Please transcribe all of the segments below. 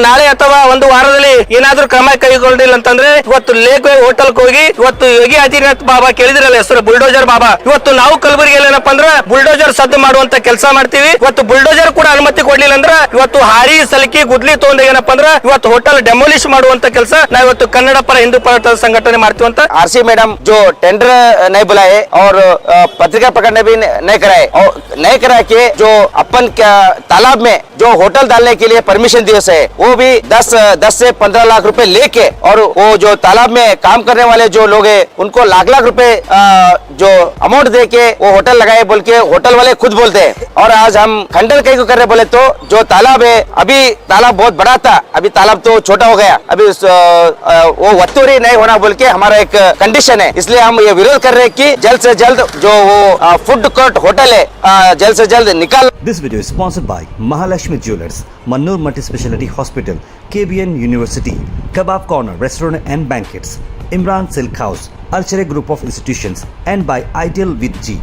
ನಾಳೆ ಅಥವಾ ಒಂದು ವಾರದಲ್ಲಿ ಏನಾದ್ರೂ ಕ್ರಮ ಕೈಗೊಂಡಿಲ್ಲ ಅಂತಂದ್ರೆ ಇವತ್ತು ಲೇಕ್ ಹೋಟೆಲ್ ಹೋಗಿ ಇವತ್ತು ಯೋಗಿ ಆದಿತ್ಯನಾಥ್ ಬಾಬಾ ಕೇಳಿದ್ರಲ್ಲ ಹೆಸರು ಬುಲ್ಡೋಜರ್ ಬಾಬಾ, ಇವತ್ತು ನಾವು ಕಲಬುರಗಿಯಲ್ಲಿ ಏನಪ್ಪಾ ಅಂದ್ರೆ ಬುಲ್ಡೋಜರ್ ಸದ್ದು ಮಾಡುವಂತ ಕೆಲಸ ಮಾಡ್ತೀವಿ. ಇವತ್ತು ಬುಲ್ಡೋಜರ್ ಕೂಡ ಅನುಮತಿ ಕೊಡ್ಲಿಲ್ಲ ಅಂದ್ರೆ ಇವತ್ತು ಹಾರಿ ಸಲಕಿ ಗುದ್ಲಿ ತಗೊಂಡ ಏನಪ್ಪಾ ಅಂದ್ರೆ ಇವತ್ತು ಹೋಟೆಲ್ ಡೆಮೋಲಿಶ್ ಮಾಡುವಂತ ಕೆಲಸ ನಾವು ಇವತ್ತು ಕನ್ನಡ ಪರ ಹಿಂದೂ ಪರ संगठन मारती हूँ। आरसी मैडम जो टेंडर नहीं बुलाए और पत्रिका प्रकटने भी नहीं कराए और नहीं करा के जो अपन क्या तालाब में जो होटल डालने के लिए परमिशन दिए है वो भी 10 से 15 लाख रुपए लेके और वो जो तालाब में काम करने वाले जो लोग हैं उनको लाख रुपए जो अमाउंट दे के वो होटल लगाए बोल के होटल वाले खुद बोलते हैं। और आज हम खंडन कहीं को कर रहे बोले तो जो तालाब है अभी तालाब बहुत बड़ा था, अभी तालाब तो छोटा हो गया, अभी वो वत्तूरी नहीं होना बोल के हमारा एक कंडीशन है। इसलिए हम ये विरोध कर रहे हैं कि जल्द से जल्द जो वो फूड कोर्ट होटल है जल्द से जल्द निकाल। This video is sponsored by Mahalakshmi Jewelers, Mannur Multi-Speciality Hospital, KBN University, Kebab Corner Restaurant and Banquets, Imran Silk House, Archery Group of Institutions, and by Ideal with G.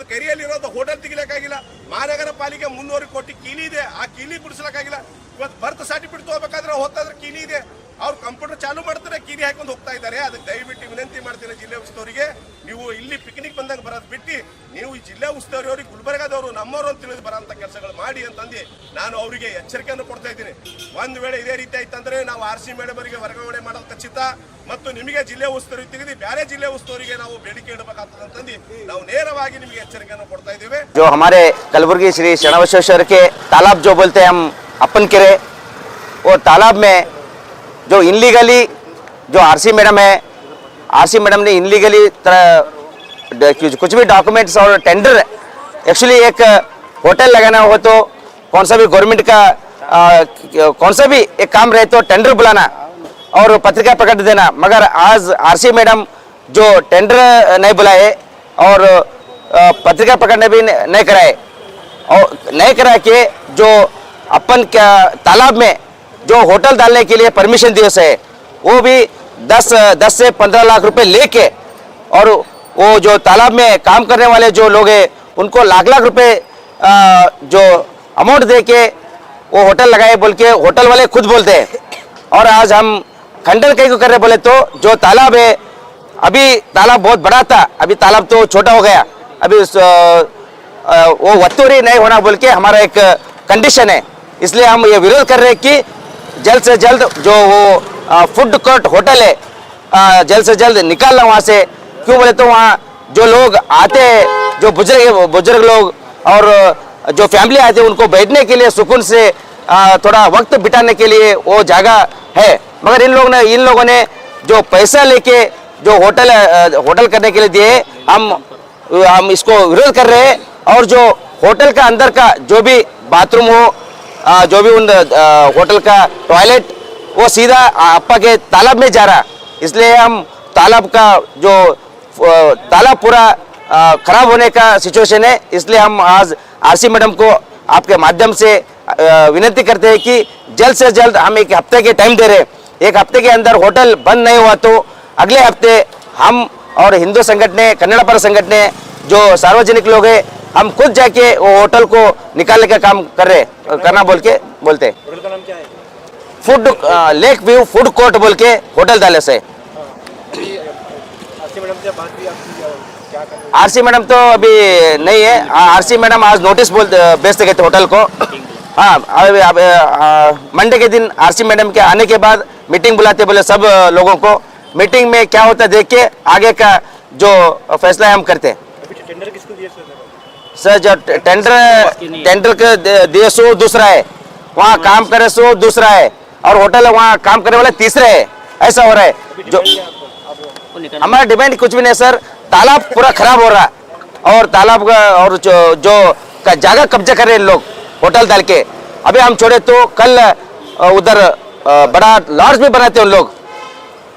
ಕೆರೆಯಲ್ಲಿರೋದು hotel ತೆಗಿಲಿಕ್ಕಾಗಿಲ್ಲ, ಮಹಾನಗರ ಪಾಲಿಕೆ 300 ಕೋಟಿ ಕೀಲಿ ಇದೆ, ಆ ಕೀಲಿ ಬಿಡಿಸ್ಲಿಕ್ಕಾಗಿಲ್ಲ. ಇವತ್ತು ಬರ್ತ್ ಸರ್ಟಿಫಿಕೇಟ್ ತಗೋಬೇಕಾದ್ರೆ ಹೋಗ್ತಾದ್ರೆ ಕೀಲಿ ಇದೆ, ಅವ್ರು ಕಂಪ್ಯೂಟರ್ ಚಾಲು ಮಾಡ್ತಾರೆ, ಕೀಲಿ ಹಾಕೊಂಡು ಹೋಗ್ತಾ ಇದ್ದಾರೆ. ಅದಕ್ಕೆ ದಯವಿಟ್ಟು ವಿನಂತಿ ಮಾಡ್ತೀನಿ ಜಿಲ್ಲೆ ಉಸ್ತುವಾರಿಗೆ, ನೀವು ಇಲ್ಲಿ ಪಿಕ್ನಿಕ್ ಬಂದಾಗ ಬರೋದು ಬಿಟ್ಟು ನೀವು ಈ ಜಿಲ್ಲೆ ಉಸ್ತುವಾರಿಯವ್ರಿಗೆ ಗುಲ್ಬರ್ಗಾದವರು ನಮ್ಮವರು ಅಂತ ತಿಳಿದು ಬರೋಂಥ ಕೆಲಸಗಳು ಮಾಡಿ ಅಂತಂದು ನಾನು ಅವರಿಗೆ ಎಚ್ಚರಿಕೆಯನ್ನು ಕೊಡ್ತಾ ಇದ್ದೀನಿ. ಒಂದು ವೇಳೆ ಇದೇ ರೀತಿ ಆಯ್ತಂದ್ರೆ ನಾವು ಆರ್ಸಿ ಮೇಡಮ್ ಅವರಿಗೆ ವರ್ಗಾವಣೆ ಮಾಡೋದು ಖಚಿತ ಮತ್ತು ನಿಮಗೆ ಜಿಲ್ಲೆ ಉಸ್ತುವಾರಿ ತೆಗೆದು ಬೇರೆ ಜಿಲ್ಲೆ ಉಸ್ತುವಾರಿಗೆ ನಾವು ಬೇಡಿಕೆ ಇಡಬೇಕಾಗ್ತದೆ ಅಂತಂದು ನಾವು ನೇರವಾಗಿ ನಿಮಗೆ ಎಚ್ಚರಿಕೆಯನ್ನು ಕೊಡ್ತಾ ಇದ್ದೀವಿ. जो हमारे कलबुर्गी श्री शरणबसवेश्वर के तालाब जो बोलते हैं हम अपन केरे, वो तालाब में जो इनलीगली जो आरसी मैडम है, आरसी मैडम ने इनलीगली कुछ भी डॉक्यूमेंट्स और टेंडर एक्चुअली एक होटल लगाना हो तो कौन सा भी गवर्नमेंट का कौन सा भी एक काम रहे तो टेंडर बुलाना और पत्रिका प्रकट देना, मगर आज आरसी मैडम जो टेंडर नहीं बुलाए और पत्रिका प्रकटने भी नहीं कराए और नहीं करा के जो अपन क्या तालाब में जो होटल डालने के लिए परमिशन दिए है वो भी 10 से 15 लाख रुपए लेके और वो जो तालाब में काम करने वाले जो लोग हैं उनको लाख रुपए जो अमाउंट दे के वो होटल लगाए बोल के होटल वाले खुद बोलते हैं। और आज हम खंडन कहीं को कर रहे बोले तो जो तालाब है अभी तालाब बहुत बड़ा था, अभी तालाब तो छोटा हो गया, अभी वो वत्तूरी नहीं होना बोल के हमारा एक कंडीशन है। इसलिए हम ये विरोध कर रहे हैं कि जल्द से जल्द जो वो फूड कोर्ट होटल है जल्द से जल्द निकालना वहाँ से। क्यों बोले तो वहाँ जो लोग आते हैं, जो बुजुर्ग लोग और जो फैमिली आते हैं उनको बैठने के लिए सुकून से थोड़ा वक्त बिताने के लिए वो जगह है, मगर इन लोगों ने जो पैसा लेके जो होटल करने के लिए दिए, हम इसको विरोध कर रहे हैं। और जो होटल का अंदर का जो भी बाथरूम हो, जो भी उन होटल का टॉयलेट वो सीधा अप्पा के तालाब में जा रहा, इसलिए हम तालाब का जो तालाब पूरा खराब होने का सिचुएशन है। इसलिए हम आज आरसी मैडम को आपके माध्यम से विनती करते हैं कि जल्द से जल्द हम एक हफ्ते के टाइम दे रहे हैं, एक हफ्ते के अंदर होटल बंद नहीं हुआ तो अगले हफ्ते हम और हिंदू संगठन कन्नड़ पर संगठन जो सार्वजनिक लोग हैं हम खुद जाके वो होटल को निकालने का काम करना बोलते हैं। होटल का नाम क्या है? Food lake view food court बोल के होटल डाले से। आरसी मैडम तो अभी नहीं है, आरसी मैडम आज नोटिस भेजते गए थे होटल को। हाँ, मंडे के दिन आरसी मैडम के आने के बाद मीटिंग बुलाते बोले सब लोगों को, मीटिंग में क्या होता देख के आगे का जो फैसला है हम करते हैं। टेंडर किसको दिया सर? जो टेंडर के दिए सो दूसरा है, वहाँ काम करे सो दूसरा है और होटल वहाँ काम करने वाले तीसरे है, ऐसा हो रहा है। जो हमारा डिमांड कुछ भी नहीं सर, तालाब पूरा खराब हो रहा और तालाब का और जो जगह कब्जा कर रहे हैं लोग होटल डाल के। अभी हम छोड़े तो कल उधर बड़ा लॉज भी बनाते हैं उन लोग,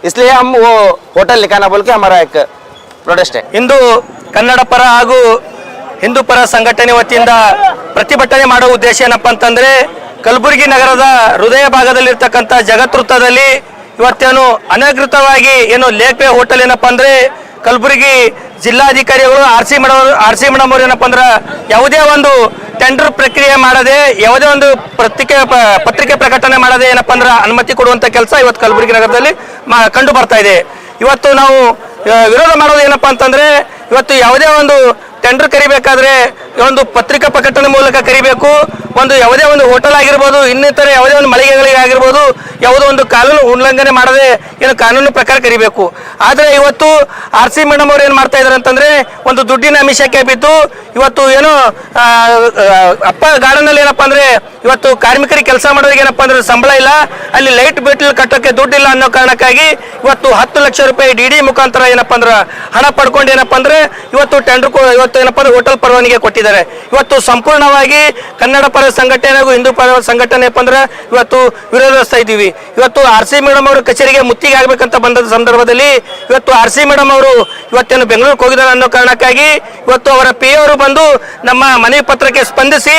इसलिए हम वो होटल निकालना बोल के हमारा एक प्रोटेस्ट है। ಇಂದು ಕನ್ನಡ ಪರ ಹಾಗೂ ಹಿಂದೂ ಪರ ಸಂಘಟನೆ ವತಿಯಿಂದ ಪ್ರತಿಭಟನೆ ಮಾಡೋ ಉದ್ದೇಶ ಏನಪ್ಪಾ ಅಂತಂದ್ರೆ ಕಲಬುರಗಿ ನಗರದ ಹೃದಯ ಭಾಗದಲ್ಲಿರ್ತಕ್ಕಂಥ ಜಗತ್ವೃತ್ತದಲ್ಲಿ ಇವತ್ತೇನು ಅನಧಿಕೃತವಾಗಿ ಏನು ಲೇಕ್ ವೇ ಹೋಟೆಲ್ ಏನಪ್ಪಾ ಅಂದ್ರೆ ಕಲಬುರಗಿ ಜಿಲ್ಲಾಧಿಕಾರಿಗಳು ಆರ್ ಸಿ ಮೇಡಮ್ ಅವರು ಏನಪ್ಪಾ ಅಂದ್ರೆ ಯಾವುದೇ ಒಂದು ಟೆಂಡರ್ ಪ್ರಕ್ರಿಯೆ ಮಾಡದೆ ಯಾವುದೇ ಒಂದು ಪತ್ರಿಕೆ ಪ್ರಕಟಣೆ ಮಾಡದೆ ಏನಪ್ಪಾ ಅಂದ್ರೆ ಅನುಮತಿ ಕೊಡುವಂತ ಕೆಲಸ ಇವತ್ತು ಕಲಬುರಗಿ ನಗರದಲ್ಲಿ ಕಂಡು ಬರ್ತಾ ಇದೆ. ಇವತ್ತು ನಾವು ವಿರೋಧ ಮಾಡೋದು ಏನಪ್ಪಾ ಅಂತಂದ್ರೆ ಇವತ್ತು ಯಾವುದೇ ಒಂದು ಟೆಂಡರ್ ಕರಿಬೇಕಾದ್ರೆ ಒಂದು ಪತ್ರಿಕಾ ಪ್ರಕಟಣೆ ಮೂಲಕ ಕರಿಬೇಕು. ಒಂದು ಯಾವುದೇ ಒಂದು ಹೋಟೆಲ್ ಆಗಿರ್ಬೋದು, ಇನ್ನಿತರ ಯಾವುದೇ ಒಂದು ಮಳಿಗೆಗಳಿಗೆ ಆಗಿರ್ಬೋದು, ಯಾವುದೋ ಒಂದು ಕಾನೂನು ಉಲ್ಲಂಘನೆ ಮಾಡದೆ ಏನು ಕಾನೂನು ಪ್ರಕಾರ ಕರಿಬೇಕು. ಆದರೆ ಇವತ್ತು ಆರ್ ಸಿ ಮೇಡಮ್ ಅವ್ರು ಏನು ಮಾಡ್ತಾ ಇದ್ದಾರೆ ಅಂತಂದ್ರೆ ಒಂದು ದುಡ್ಡಿನ ಅಮಿಷಕ್ಕೆ ಬಿದ್ದು ಇವತ್ತು ಏನು ಅಪ್ಪ ಗಾರ್ಡನ್ ಅಲ್ಲಿ ಏನಪ್ಪಾ ಅಂದ್ರೆ ಇವತ್ತು ಕಾರ್ಮಿಕರಿಗೆ ಕೆಲಸ ಮಾಡೋರಿಗೆ ಏನಪ್ಪಾ ಅಂದ್ರೆ ಸಂಬಳ ಇಲ್ಲ, ಅಲ್ಲಿ ಲೈಟ್ ಬಿಲ್ ಕಟ್ಟೋಕೆ ದುಡ್ಡಿಲ್ಲ ಅನ್ನೋ ಕಾರಣಕ್ಕಾಗಿ ಇವತ್ತು 10 ಲಕ್ಷ ರೂಪಾಯಿ ಡಿ ಮುಖಾಂತರ ಏನಪ್ಪಾ ಅಂದ್ರೆ ಹಣ ಪಡ್ಕೊಂಡು ಏನಪ್ಪಾ ಅಂದ್ರೆ ಇವತ್ತು ಟೆಂಡರ್ ಇವತ್ತು ಏನಪ್ಪಾ ಅಂದ್ರೆ ಹೋಟೆಲ್ ಪರವಾನಿಗೆ ಕೊಟ್ಟಿದ್ದಾರೆ. ಇವತ್ತು ಸಂಪೂರ್ಣವಾಗಿ ಕನ್ನಡ ಪರ ಸಂಘಟನೆ ಹಾಗೂ ಹಿಂದೂ ಪರ ಸಂಘಟನೆ ಅಂದ್ರೆ ಇವತ್ತು ವಿರೋಧಿಸ್ತಾ ಇದ್ದೀವಿ. ಇವತ್ತು ಆರ್ ಸಿ ಮೇಡಮ್ ಅವರು ಕಚೇರಿಗೆ ಮುತ್ತಿಗೆ ಆಗ್ಬೇಕಂತ ಬಂದ ಸಂದರ್ಭದಲ್ಲಿ ಇವತ್ತು ಆರ್ ಸಿ ಮೇಡಮ್ ಅವರು ಇವತ್ತೇನು ಬೆಂಗಳೂರಿಗೆ ಹೋಗಿದ್ದಾರೆ ಅನ್ನೋ ಕಾರಣಕ್ಕಾಗಿ ಇವತ್ತು ಅವರ ಪಿ ಅವರು ಬಂದು ನಮ್ಮ ಮನವಿ ಪತ್ರಕ್ಕೆ ಸ್ಪಂದಿಸಿ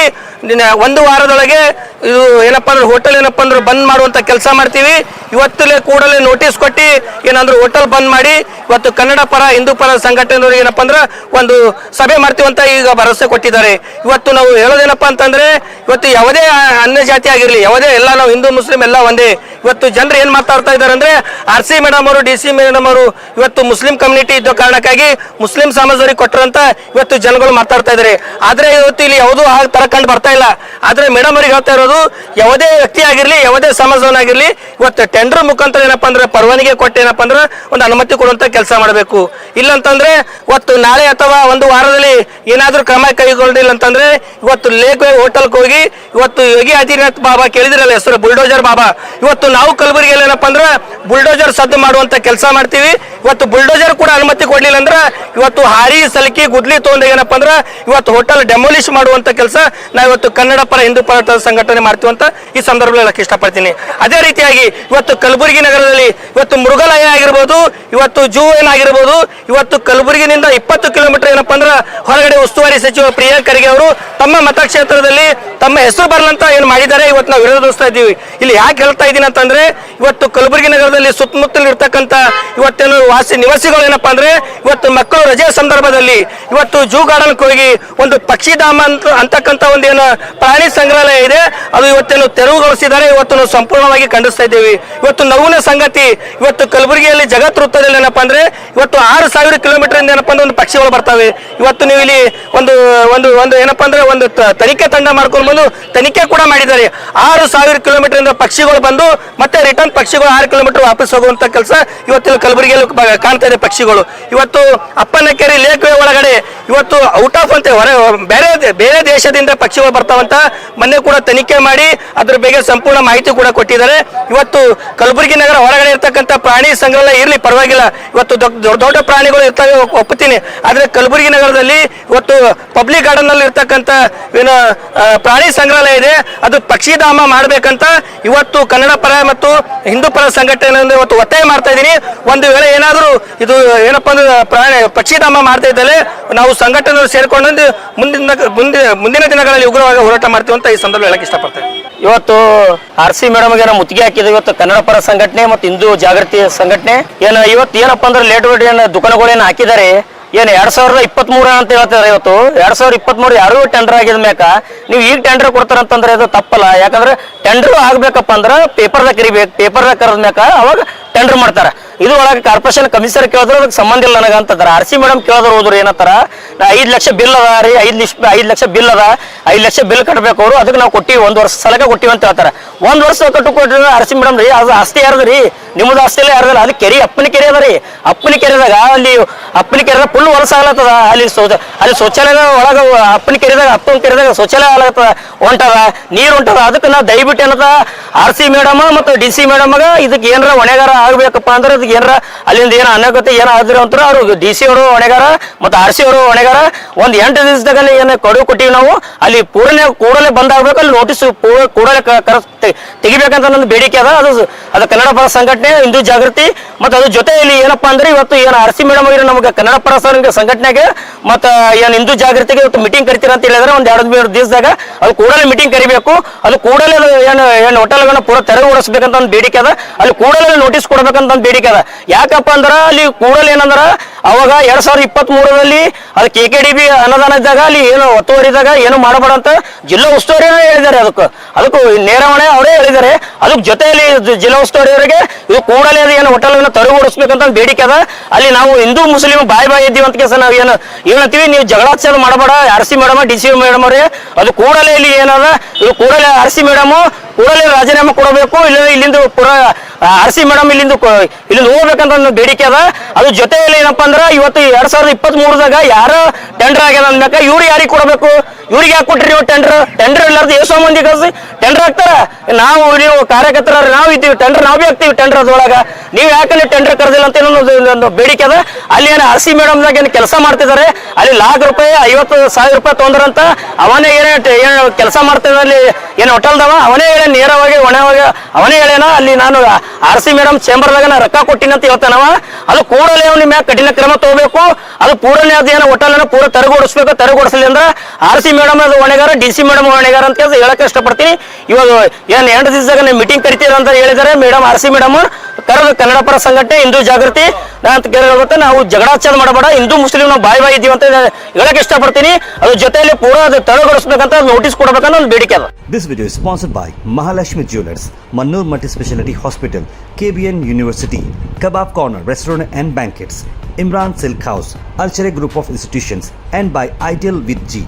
ಒಂದು ವಾರದೊಳಗೆ ಇದು ಏನಪ್ಪಾ ಅಂದ್ರೆ ಹೋಟೆಲ್ ಏನಪ್ಪಾ ಅಂದ್ರೆ ಬಂದ್ ಮಾಡುವಂತ ಕೆಲಸ ಮಾಡ್ತೀವಿ. ಇವತ್ತಲೇ ಕೂಡಲೇ ನೋಟಿಸ್ ಕೊಟ್ಟು ಏನಂದ್ರೆ ಹೋಟೆಲ್ ಬಂದ್ ಮಾಡಿ ಇವತ್ತು ಕನ್ನಡ ಪರ ಹಿಂದೂ ಪರ ಸಂಘಟನೆಯವರು ಏನಪ್ಪಾ ಅಂದ್ರೆ ಒಂದು ಸಭೆ ಮಾಡ್ತೀವಂತ ಈಗ ಭರವಸೆ ಕೊಟ್ಟಿದ್ದಾರೆ. ಇವತ್ತು ನಾವು ಹೇಳೋದೇನಪ್ಪಾ ಅಂತಂದ್ರೆ ಇವತ್ತು ಯಾವುದೇ ಅನ್ಯ ಜಾತಿ ಆಗಿರ್ಲಿ, ಯಾವುದೇ ಎಲ್ಲ ನಾವು ಹಿಂದೂ ಮುಸ್ಲಿಂ ಎಲ್ಲ ಒಂದೇ. ಇವತ್ತು ಜನರು ಏನ್ ಮಾತಾಡ್ತಾ ಇದ್ದಾರೆ ಅಂದ್ರೆ ಆರ್ ಸಿ ಮೇಡಮ್ ಅವರು ಡಿ ಸಿ ಮೇಡಮ್ ಅವರು ಇವತ್ತು ಮುಸ್ಲಿಂ ಕಮ್ಯುನಿಟಿ ಇದ್ದ ಕಾರಣಕ್ಕಾಗಿ ಮುಸ್ಲಿಂ ಸಮಾಜದವರಿಗೆ ಕೊಟ್ಟರಂತ ಇವತ್ತು ಜನಗಳು ಮಾತಾಡ್ತಾ ಇದ್ದಾರೆ. ಆದ್ರೆ ಇವತ್ತು ಇಲ್ಲಿ ಯಾವುದೂ ಆ ತರ ಕಂಡು ಬರ್ತಾ ಇಲ್ಲ. ಆದ್ರೆ ಮೇಡಮ್ ಅವ್ರಿಗೆ ಹೇಳ್ತಾ ಇರೋದು ಯಾವುದೇ ವ್ಯಕ್ತಿ ಆಗಿರ್ಲಿ, ಯಾವುದೇ ಸಮಾಜವನ್ನಾಗಿರ್ಲಿ ಇವತ್ತು ಟೆಂಡರ್ ಮುಖಾಂತರ ಏನಪ್ಪಾ ಅಂದ್ರೆ ಪರವಾನಿಗೆ ಕೊಟ್ಟು ಏನಪ್ಪಾ ಅಂದ್ರೆ ಒಂದು ಅನುಮತಿ ಕೊಡುವಂತ ಕೆಲಸ ಮಾಡಬೇಕು. ಇಲ್ಲಂತಂದ್ರೆ ಇವತ್ತು ನಾಳೆ ಅಥವಾ ಒಂದು ವಾರದಲ್ಲಿ ಏನಾದ್ರೂ ಕ್ರಮ ಕೈಗೊಂಡಿಲ್ಲ ಅಂತಂದ್ರೆ ಇವತ್ತು ಲೇಕ್ ವೇ ಹೋಟೆಲ್ಗೆ ಹೋಗಿ ಇವತ್ತು ಯೋಗಿ ಆದಿತ್ಯನಾಥ್ ಬಾಬಾ ಕೇಳಿದಿರಲ್ಲ ಹೆಸರು ಬುಲ್ಡೋಜರ್ ಬಾಬಾ, ಇವತ್ತು ನಾವು ಕಲಬುರಗಿಯಲ್ಲಿ ಏನಪ್ಪಾ ಅಂದ್ರೆ ಬುಲ್ಡೋಜರ್ ಸದ್ದು ಮಾಡುವಂತ ಕೆಲಸ ಮಾಡ್ತೀವಿ. ಇವತ್ತು ಬುಲ್ಡೋಜರ್ ಕೂಡ ಅನುಮತಿ ಕೊಡ್ಲಿಲ್ಲ ಅಂದ್ರೆ ಇವತ್ತು ಹಾರಿ ಸಲಕಿ ಗುದ್ಲಿ ತಗೊಂಡಾಗ ಏನಪ್ಪಾ ಅಂದ್ರೆ ಇವತ್ತು ಹೋಟೆಲ್ ಡೆಮೋಲಿಷ್ ಮಾಡುವಂತ ಕೆಲಸ ನಾವು ಇವತ್ತು ಕನ್ನಡ ಪರ ಹಿಂದೂ ಪರ ಸಂಘಟನೆ ಮಾಡ್ತೀವಿ ಅಂತ ಈ ಸಂದರ್ಭದಲ್ಲಿ ಹೇಳಕ್ ಇಷ್ಟಪಡ್ತೀನಿ. ಅದೇ ರೀತಿಯಾಗಿ ಇವತ್ತು ಕಲಬುರಗಿ ನಗರದಲ್ಲಿ ಇವತ್ತು ಮೃಗಾಲಯ ಆಗಿರ್ಬೋದು, ಇವತ್ತು ಜೂ ಏನಾಗಿರ್ಬೋದು, ಇವತ್ತು ಕಲಬುರಗಿನಿಂದ 20 ಕಿಲೋಮೀಟರ್ ಏನಪ್ಪಾ ಅಂದ್ರೆ ಹೊರಗಡೆ ಉಸ್ತುವಾರಿ ಸಚಿವ ಪ್ರಿಯಾಂಕ್ ಖರ್ಗೆ ಅವರು ತಮ್ಮ ಮತಕ್ಷೇತ್ರದಲ್ಲಿ ತಮ್ಮ ಹೆಸರು ಬರಲಂತ ಏನು ಮಾಡಿದ್ದಾರೆ. ಇವತ್ತು ನಾವು ವಿರೋಧಿಸ್ತಾ ಇದ್ದೀವಿ. ಇಲ್ಲಿ ಯಾಕೆ ಹೇಳ್ತಾ ಇದ್ದೀನಿ ಅಂತಂದ್ರೆ ಇವತ್ತು ಕಲಬುರಗಿ ನಗರದಲ್ಲಿ ಸುತ್ತಮುತ್ತಲು ಇರ್ತಕ್ಕಂಥ ಇವತ್ತೇನು ನಿವಾಸಿಗಳು ಏನಪ್ಪಾ ಅಂದ್ರೆ ಇವತ್ತು ಮಕ್ಕಳು ರಜೆ ಸಂದರ್ಭದಲ್ಲಿ ಇವತ್ತು ಜೂ ಗಾರ್ಡನ್ಗೆ ಹೋಗಿ ಒಂದು ಪಕ್ಷಿಧಾಮ ಅಂತಕ್ಕಂಥ ಒಂದೇನು ಪ್ರಾಣಿ ಸಂಗ್ರಹಾಲಯ ಇದೆ, ಅದು ಇವತ್ತೇನು ತೆರವುಗೊಳಿಸಿದ್ದಾರೆ. ಇವತ್ತು ನಾವು ಸಂಪೂರ್ಣವಾಗಿ ಖಂಡಿಸ್ತಾ ಇದ್ದೀವಿ. ಇವತ್ತು ನೋವಿನ ಸಂಗತಿ ಇವತ್ತು ಕಲಬುರಗಿಯಲ್ಲಿ ಜಗತ್ ವೃತ್ತದಲ್ಲಿ ಏನಪ್ಪಾ ಅಂದ್ರೆ ಇವತ್ತು 6000 ಕಿಲೋಮೀಟರ್ ಇಂದ ಏನಪ್ಪಾ ಅಂದ್ರೆ ಒಂದು ಪಕ್ಷಿಗಳು ಬರ್ತವೆ. ಇವತ್ತು ನೀವು ಇಲ್ಲಿ ಒಂದು ಒಂದು ಒಂದು ಏನಪ್ಪಾ ಅಂದ್ರೆ ಒಂದು ತನಿಖೆ ತಂಡ ಮಾಡ್ಕೊಂಡು ಬಂದು ತನಿಖೆ ಕೂಡ ಮಾಡಿದ್ದಾರೆ. 6000 ಕಿಲೋಮೀಟರ್ ಇಂದ ಪಕ್ಷಿಗಳು ಬಂದು ಮತ್ತೆ ರಿಟರ್ನ್ ಪಕ್ಷಿಗಳು 6 ಕಿಲೋಮೀಟರ್ ವಾಪಸ್ ಹೋಗುವಂತ ಕೆಲಸ ಇವತ್ತು ಕಲಬುರಗಿಯಲ್ಲಿ ಕಾಣ್ತಾ ಇದೆ ಪಕ್ಷಿಗಳು. ಇವತ್ತು ಅಪ್ಪನಕೆರೆ ಲೇಕ್ ವೇ ಒಳಗಡೆ ಇವತ್ತು ಔಟ್ ಆಫ್ ಅಂತ ಬೇರೆ ದೇಶದಿಂದ ಪಕ್ಷಿಗಳು ಬರ್ತಾವಂತ ಮೊನ್ನೆ ಕೂಡ ತನಿಖೆ ಮಾಡಿ ಅದ್ರ ಬಗ್ಗೆ ಸಂಪೂರ್ಣ ಮಾಹಿತಿ ಕೂಡ ಕೊಟ್ಟಿದ್ದಾರೆ. ಇವತ್ತು ಕಲಬುರಗಿ ನಗರ ಹೊರಗಡೆ ಇರ್ತಕ್ಕಂಥ ಪ್ರಾಣಿ ಸಂಗ್ರಹಾಲಯ ಇರ್ಲಿ ಪರವಾಗಿಲ್ಲ, ಇವತ್ತು ದೊಡ್ಡ ಪ್ರಾಣಿಗಳು ಇರ್ತವೆ ಒಪ್ಪುತ್ತೀನಿ. ಆದ್ರೆ ಕಲಬುರಗಿ ನಗರದಲ್ಲಿ ಇವತ್ತು ಪಬ್ಲಿಕ್ ಗಾರ್ಡನ್ ನಲ್ಲಿ ಇರ್ತಕ್ಕಂಥ ಏನು ಪ್ರಾಣಿ ಸಂಗ್ರಹಾಲಯ ಇದೆ, ಅದು ಪಕ್ಷಿಧಾಮ ಮಾಡ್ಬೇಕಂತ ಇವತ್ತು ಕನ್ನಡ ಪರ ಮತ್ತು ಹಿಂದೂ ಪರ ಸಂಘಟನೆಯಿಂದ ಇವತ್ತು ಒತ್ತಾಯ ಮಾಡ್ತಾ ಇದ್ದೀನಿ. ಒಂದು ವೇಳೆ ಏನಾದರೂ ಇದು ಏನಪ್ಪಾ ಅಂದ್ರೆ ಪಕ್ಷಿಧಾಮ ಮಾಡ್ತಾ ಇದ್ದಲ್ಲಿ ನಾವು ಸಂಘಟನೆ ಸೇರ್ಕೊಂಡು ಮುಂದಿನ ದಿನಗಳಲ್ಲಿ ಉಗ್ರವಾಗಿ ಹೋರಾಟ ಮಾಡ್ತೀವಿ ಅಂತ ಈ ಸಂದರ್ಭ ಹೇಳಕ್ ಇಷ್ಟಪಡ್ತೇವೆ. ಇವತ್ತು ಆರ್ ಸಿ ಮೇಡಮ್ ಗೆ ಮುತ್ತಿಗೆ ಹಾಕಿದ್ರು. ಇವತ್ತು ಕನ್ನಡ ಪರ ಸಂಘಟನೆ ಮತ್ತು ಹಿಂದೂ ಜಾಗೃತಿ ಸಂಘಟನೆ ಏನು ಇವತ್ತು ಏನಪ್ಪಾ ಅಂದ್ರೆ ಲೇಟ್ ಏನು ದುಕಾನುಗಳೇನು ಹಾಕಿದ್ದಾರೆ, ಏನು 2023 ಅಂತ ಹೇಳ್ತಾರೆ. ಇವತ್ತು 2023 ಯಾರು ಟೆಂಡರ್ ಆಗಿದ ಮ್ಯಾಕ ನೀವು ಈಗ ಟೆಂಡರ್ ಕೊಡ್ತಾರಂತಂದ್ರೆ ಅದು ತಪ್ಪಲ್ಲ. ಯಾಕಂದ್ರೆ ಟೆಂಡರ್ ಆಗ್ಬೇಕಪ್ಪ ಅಂದ್ರೆ ಪೇಪರ್ದಾಗ ಕರಿಬೇಕು, ಪೇಪರ್ದಾಗ ಕರೆದ ಮ್ಯಾಕ ಅವಾಗ ಟೆಂಡರ್ ಮಾಡ್ತಾರೆ. ಇದು ಒಳಗೆ ಕಾರ್ಪೊರೇಷನ್ ಕಮಿಷನರ್ ಕೇಳಿದ್ರು ಅದಕ್ಕೆ ಸಂಬಂಧ ಇಲ್ಲ ನನಗೆ ಅಂತಾರೆ. ಆರ್ ಸಿ ಮೇಡಮ್ ಕೇಳಿದ್ರು ಹೋದ್ರು ಏನಂತಾರ 5 ಲಕ್ಷ ಬಿಲ್ ಅದ ರೀ, 5 ಲಕ್ಷ ಬಿಲ್ ಅದ, 5 ಲಕ್ಷ ಬಿಲ್ ಕಟ್ಟಬೇಕು ಅವರು, ಅದಕ್ಕೆ ನಾವು ಕೊಟ್ಟಿವಿ 1 ವರ್ಷ ಸಲಕ ಕೊಟ್ಟಿವಿ ಅಂತ ಹೇಳ್ತಾರೆ. 1 ವರ್ಷ ಕಟ್ಟು ಕೊಟ್ಟಿದ್ರೆ ಆರ್ ಸಿ ಮೇಡಮ್ ರೀ ಅದು ಆಸ್ತಿ ಯಾರ್ದು ರೀ, ನಿಮ್ಮದು ಆಸ್ತಿ ಎಲ್ಲ ಯಾರ್ದಲ್ಲ. ಅಲ್ಲಿ ಕೆರೆ ಅಪ್ಪನ ಕೆರೆ ಅದ ರೀ, ಅಪ್ಪನ ಕೆರೆದಾಗ ಅಲ್ಲಿ ಅಪ್ಪನ ಕೆರೆದಾಗ ಫುಲ್ ವರ್ಷ ಆಗ್ಲತ್ತದ. ಅಲ್ಲಿ ಶೌಚಾಲಯದ ಒಳಗೆ ಅಪ್ಪನ ಕೆರೆದಾಗ ಶೌಚಾಲಯ ಆಗ್ಲತ್ತದ, ಹೊಂಟದ ನೀರು ಹೊಂಟದ. ಅದಕ್ಕೆ ನಾವು ದಯವಿಟ್ಟು ಏನದ ಆರ್ ಸಿ ಮೇಡಮ್ ಮತ್ತು ಡಿ ಸಿ ಮೇಡಮ್ಗ ಇದಕ್ಕೆ ಏನಾರ ಹೊಣೆಗಾರ ಆಗ್ಬೇಕಪ್ಪ ಅಂದ್ರೆ ಅವ್ರಿಗೆ ಏನಾರ ಅಲ್ಲಿಂದ ಏನೋ ಅನಾಗತ್ತೆ ಏನೋ ಆದ್ರೆ ಅಂತ ಅವ್ರು DC ಅವರು ಹೊಣೆಗಾರ ಮತ್ತು RC ಅವರು ಹೊಣೆಗಾರ. ಒಂದು 8 ದಿವಸದಾಗಲ್ಲಿ ಏನು ಕೊಟ್ಟಿವಿ ನಾವು, ಅಲ್ಲಿ ಕೂಡಲೇ ಬಂದಾಗಬೇಕು, ಅಲ್ಲಿ ನೋಟಿಸ್ ಕೂಡಲೇ ತೆಗಿಬೇಕಂತ ನನ್ನ ಬೇಡಿಕೆ ಅದ. ಅದು ಕನ್ನಡ ಪರ ಸಂಘಟನೆ ಹಿಂದೂ ಜಾಗೃತಿ ಮತ್ತು ಅದ್ರ ಜೊತೆಯಲ್ಲಿ ಏನಪ್ಪಾ ಅಂದ್ರೆ ಇವತ್ತು ಏನು RC ಮೇಡಮ್ ಆಗಿರೋ ನಮಗೆ ಕನ್ನಡ ಪರ ಸಂಘಟನೆಗೆ ಮತ್ತು ಏನು ಹಿಂದೂ ಜಾಗೃತಿಗೆ ಇವತ್ತು ಮೀಟಿಂಗ್ ಕರಿತೀರ ಅಂತ ಹೇಳಿದ್ರೆ ಒಂದು 2-3 ದಿವಸದಾಗ ಅದು ಕೂಡಲೇ ಮೀಟಿಂಗ್ ಕರಿಬೇಕು. ಅದು ಕೂಡಲೇ ಏನು ಹೋಟೆಲ್ಗಳನ್ನ ಪೂರ ತೆರವುಗೊಳಿಸ್ಬೇಕಂತ ಒಂದು ಬೇಡಿಕೆ ಅದ. ಅಲ್ಲಿ ಕೂಡಲೇ ನೋಟಿಸ್ ಕೊಡ್ಬೇಕಂತ ಒಂದು ಬೇಡಿಕೆ ಅದ. ಯಾಕಪ್ಪ ಅಂದ್ರೆ ಅಲ್ಲಿ ಕೂಡಲೇ ಏನಂದ್ರ ಅವಾಗ 2023ರಲ್ಲಿ ಅದು KKDB ಅನುದಾನ ಇದ್ದಾಗ ಅಲ್ಲಿ ಏನು ಒತ್ತುವರಿದಾಗ ಏನು ಮಾಡಬೇಡ ಅಂತ ಜಿಲ್ಲಾ ಉಸ್ತುವಾರಿ ಹೇಳಿದ್ದಾರೆ. ಅದಕ್ಕೂ ನೇರವಣೆ ಅವರೇ ಹೇಳಿದ್ದಾರೆ. ಅದಕ್ಕೆ ಜೊತೆಯಲ್ಲಿ ಜಿಲ್ಲಾ ಉಸ್ತುವಾರಿಯವರಿಗೆ ಇದು ಕೂಡಲೇ ಅದು ಏನು ಹೋಟೆಲ್ಗಳನ್ನ ತೆರವುಗೊಳಿಸ್ಬೇಕಂತ ಒಂದು ಬೇಡಿಕೆ ಅದ. ಅಲ್ಲಿ ನಾವು ಹಿಂದೂ ಮುಸ್ಲಿಂ ಬಾಯಿ ಇದ್ದೀವಿ ಅಂತ ಕೆಲಸ ನಾವು ಏನು ಹೇಳ್ತೀವಿ, ನೀವು ಜಗಳಾಚಾರ ಮಾಡಬೇಡ RC ಮೇಡಮ್ DC ಮೇಡಮ್ ಅವರೇ, ಅದು ಕೂಡಲೇ ಇಲ್ಲಿ ಏನದ ಇದು ಕೂಡಲೇ RC ಮೇಡಮ್ ಕೂಡಲೇ ರಾಜೀನಾಮೆ ಕೊಡಬೇಕು, ಇಲ್ಲ ಇಲ್ಲಿಂದ ಪೂರ RC ಮೇಡಮ್ ಇಲ್ಲಿಂದ ಹೋಗ್ಬೇಕಂತ ಒಂದು ಬೇಡಿಕೆ ಅದ. ಅದ್ರ ಜೊತೆಯಲ್ಲಿ ಏನಪ್ಪಾ ಅಂದ್ರೆ ಇವತ್ತು 2023ದಾಗ ಯಾರ ಟೆಂಡರ್ ಆಗ್ಯದ ಅಂದ್ಮ್ಯಾಕ ಇವ್ರು ಯಾರಿಗೆ ಕೊಡಬೇಕು? ಇವ್ರಿಗೆ ಯಾಕೆ ಕೊಟ್ರಿ ನೀವು ಟೆಂಡರ್ ಇಲ್ಲಾರ್ದು ಎಷ್ಟೋ ಮಂದಿ ಕಳ್ಸಿ ಟೆಂಡರ್ ಹಾಕ್ತಾರ. ನೀವು ಕಾರ್ಯಕರ್ತರ ನಾವು ಇದ್ದೀವಿ, ಟೆಂಡರ್ ನಾವು ಭೀ ಹಾಕ್ತೀವಿ ಟೆಂಡರ್ ಅದ್ರೊಳಗ, ನೀವು ಯಾಕಂದ್ರೆ ಟೆಂಡರ್ ಕರೆದಿಲ್ಲ ಅಂತ ಒಂದು ಬೇಡಿಕೆ ಅದ. ಅಲ್ಲಿ ಏನು RC ಮೇಡಮ್ದಾಗ ಏನು ಕೆಲಸ ಮಾಡ್ತಿದ್ದಾರೆ, ಅಲ್ಲಿ ₹1,00,000 ₹50,000 ತೊಂದ್ರಂತ ಅವನೇ ಏನು ಕೆಲಸ ಮಾಡ್ತಿದ್ದ ಅಲ್ಲಿ ಏನು ಹೋಟೆಲ್ದವ ಅವನೇ ಹೇಳ ನೇರವಾಗಿ ಅವನೇ ಹೇಳೇನ ಅಲ್ಲಿ ನಾನು RC ಮೇಡಮ್ ಚೇಂಬರ್ದಾಗ ನಾ ರೊಕ್ಕ ಕೊಟ್ಟಿನ ಅಂತ ಹೇಳ್ತಾನವ. ಅದು ಕೂಡಲೇ ಅವ್ನ ಮ್ಯಾಗ ಕಠಿಣ ಕ್ರಮ ತಗೋಬೇಕು. ಅದು ಪೂರನೇ ಅದೇನೋ ಹೋಟೆಲ್ನ ಪೂರ ತೆರವುಗೊಳಿಸಲಿ ಅಂದ್ರೆ RC ಮೇಡಮ್ ಅದು ಹೊಣೆಗಾರ, DC ಮೇಡಮ್ ಹೊಣೆಗಾರ ಅಂತ ಹೇಳಕ್ಕೆ ಇಷ್ಟಪಡ್ತೀನಿ. ಇವಾಗ ಏನು 8 ದಿವಸದಾಗ ನೀವು ಮೀಟಿಂಗ್ ಕರಿತೀರ ಅಂತ ಹೇಳಿದ್ದಾರೆ ಮೇಡಮ್ RC ಮೇಡಮ್ ಕರೆದು ಕನ್ನಡ ಪರ ಸಂಘಟನೆ ಹಿಂದೂ ಜಾಗೃತಿ ಅಂತ ಕೇಳಿರುತ್ತೆ. ನಾವು ಜಗಳಾಚಾರ ಮಾಡಬೇಡ, ಹಿಂದೂ ಮುಸ್ಲಿಂ ನಾವು ಬಾಯಿ ಇದ್ದೀವಿ ಅಂತ ಹೇಳಕ್ಕೆ ಇಷ್ಟಪಡ್ತೀನಿ. ಅದ್ರ ಜೊತೆಯಲ್ಲಿ ಪೂರ ಅದು ತೆರವುಗೊಳಿಸ್ಬೇಕಂತ ನೋಟಿಸ್ ಕೊಡಬೇಕಂತ ಒಂದು ಬೇಡಿಕೆ ಅದ. This video is sponsored by Mahalashmi Jewelers, Mannur Multi-Speciality Hospital, KBN University, Kebab Corner Restaurant and Banquets, Imran Silk House, Alchere Group of Institutions, and by Ideal with G.